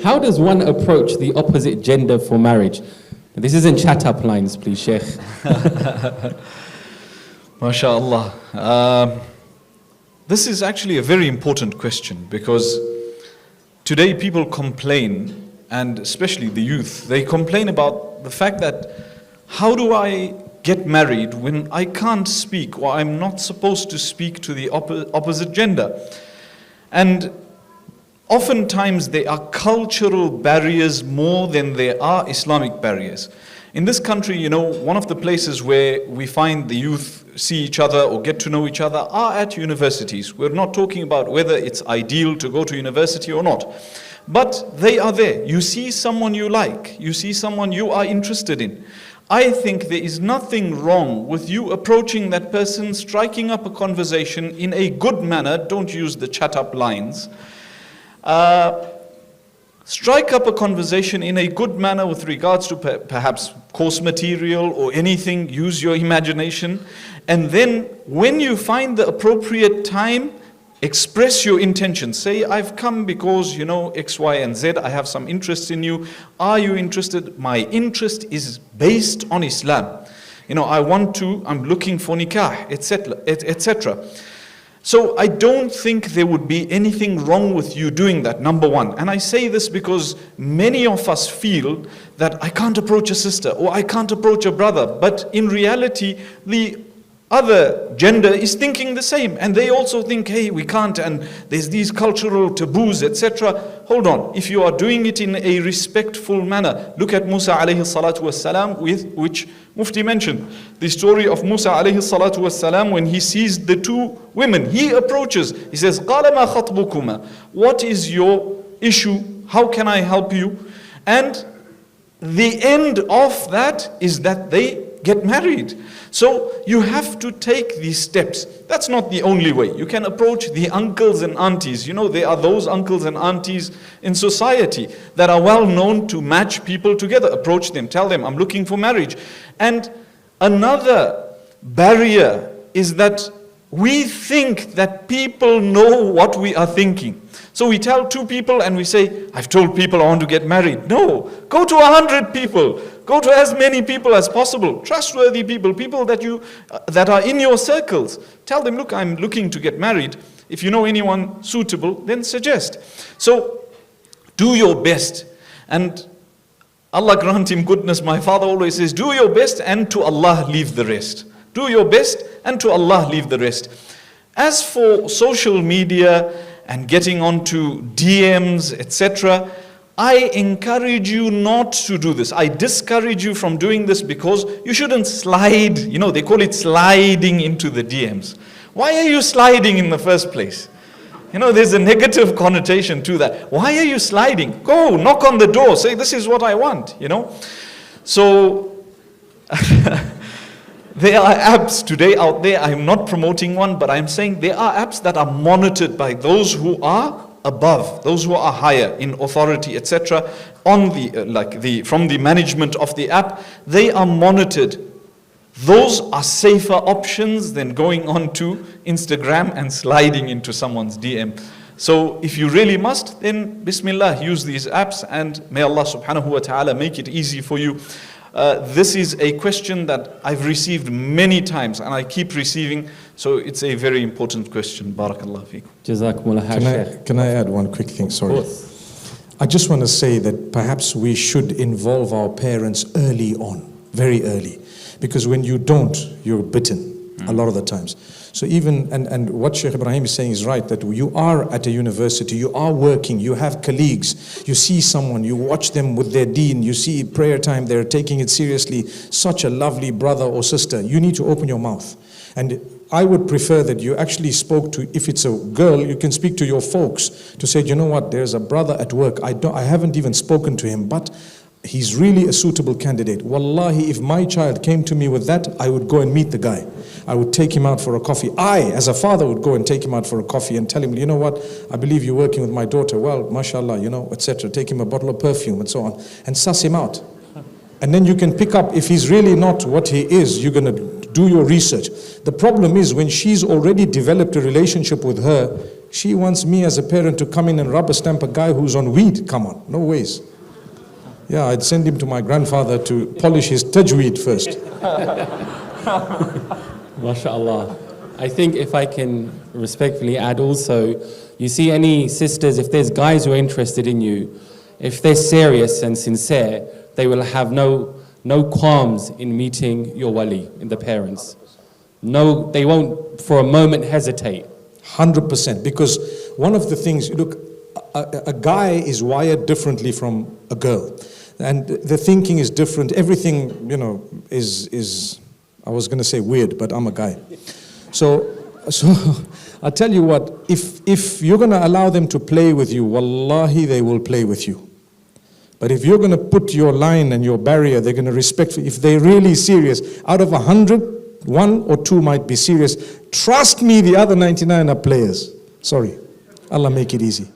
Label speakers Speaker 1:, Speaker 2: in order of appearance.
Speaker 1: How does one approach the opposite gender for marriage? This isn't chat-up lines, please, Sheikh.
Speaker 2: MashaAllah. This is actually a very important question, because today people complain, and especially the youth, they complain about the fact that how do I get married when I can't speak, or I'm not supposed to speak to the opposite gender? And oftentimes there are cultural barriers more than there are Islamic barriers. In this country, one of the places where we find the youth see each other or get to know each other are at universities. We're not talking about whether it's ideal to go to university or not, but they are there. You see someone you like, you see someone you are interested in. I think there is nothing wrong with you approaching that person, striking up a conversation in a good manner. Don't use the chat-up lines. Strike up a conversation in a good manner with regards to perhaps course material or anything. Use your imagination. And then when you find the appropriate time, express your intention. Say, I've come because, X, Y, and Z. I have some interest in you. Are you interested? My interest is based on Islam. I'm looking for nikah, etc., etc. So I don't think there would be anything wrong with you doing that, number one. And I say this because many of us feel that I can't approach a sister or I can't approach a brother. But in reality, the other gender is thinking the same. And they also think, hey, we can't, and there's these cultural taboos, etc. Hold on. If you are doing it in a respectful manner, look at Musa alayhi salatu wassalam, which Mufti mentioned. The story of Musa alayhi salatu wassalam, when he sees the two women, he approaches. He says, قَالَ مَا خَطْبُكُمَا? What is your issue? How can I help you? And the end of that is that they get married. So you have to take these steps. That's not the only way. You can approach the uncles and aunties. There are those uncles and aunties in society that are well known to match people together. Approach them, tell them, I'm looking for marriage. And another barrier is that we think that people know what we are thinking. So we tell 2 people and we say, I've told people I want to get married. No, go to 100 people. Go to as many people as possible. Trustworthy people, people that are in your circles. Tell them, look, I'm looking to get married. If you know anyone suitable, then suggest. So do your best. And Allah grant him goodness. My father always says, do your best and to Allah leave the rest. Do your best and to Allah leave the rest. As for social media and getting onto DMs, etc., I encourage you not to do this. I discourage you from doing this because you shouldn't slide. They call it sliding into the DMs. Why are you sliding in the first place? There's a negative connotation to that. Why are you sliding? Go, knock on the door, say, this is what I want, So, there are apps today out there. I'm not promoting one, but I'm saying there are apps that are monitored by those who are above, those who are higher in authority, etc. On from the management of the app, they are monitored. Those are safer options than going on to Instagram and sliding into someone's DM. So if you really must, then Bismillah, use these apps, and may Allah subhanahu wa ta'ala make it easy for you. This is a question that I've received many times and I keep receiving, so it's a very important question. Barakallah feekum.
Speaker 1: Jazakumullah.
Speaker 3: Can I add one quick thing? Sorry. I just want to say that perhaps we should involve our parents early on, very early. Because when you don't, you're bitten a lot of the times. So even, and what Sheikh Ibraheem is saying is right, that you are at a university, you are working, you have colleagues, you see someone, you watch them with their deen, you see prayer time, they're taking it seriously, such a lovely brother or sister, you need to open your mouth. And I would prefer that you actually spoke to, if it's a girl, you can speak to your folks to say, you know what, there's a brother at work, I haven't even spoken to him, but he's really a suitable candidate. Wallahi, if my child came to me with that, I would go and meet the guy. I would take him out for a coffee. I, as a father, would go and take him out for a coffee and tell him, you know what, I believe you're working with my daughter. Well, mashallah, etc. Take him a bottle of perfume and so on. And suss him out. And then you can pick up, if he's really not what he is, you're going to do your research. The problem is when she's already developed a relationship with her, She wants me as a parent to come in and rubber stamp a guy who's on weed. Come on, no ways. Yeah, I'd send him to my grandfather to polish his tajweed first.
Speaker 1: MashaAllah. I think if I can respectfully add also, you see any sisters, if there's guys who are interested in you, if they're serious and sincere, they will have no qualms in meeting your wali, in the parents. No, they won't for a moment hesitate.
Speaker 3: 100%. Because one of the things, look, a guy is wired differently from a girl. And the thinking is different. Everything, you know, is I was going to say weird, but I'm a guy. So I tell you what, if you're going to allow them to play with you, wallahi, they will play with you. But if you're going to put your line and your barrier, they're going to respect you. If they're really serious, out of 100, 1 or 2 might be serious. Trust me, the other 99 are players. Sorry. Allah make it easy.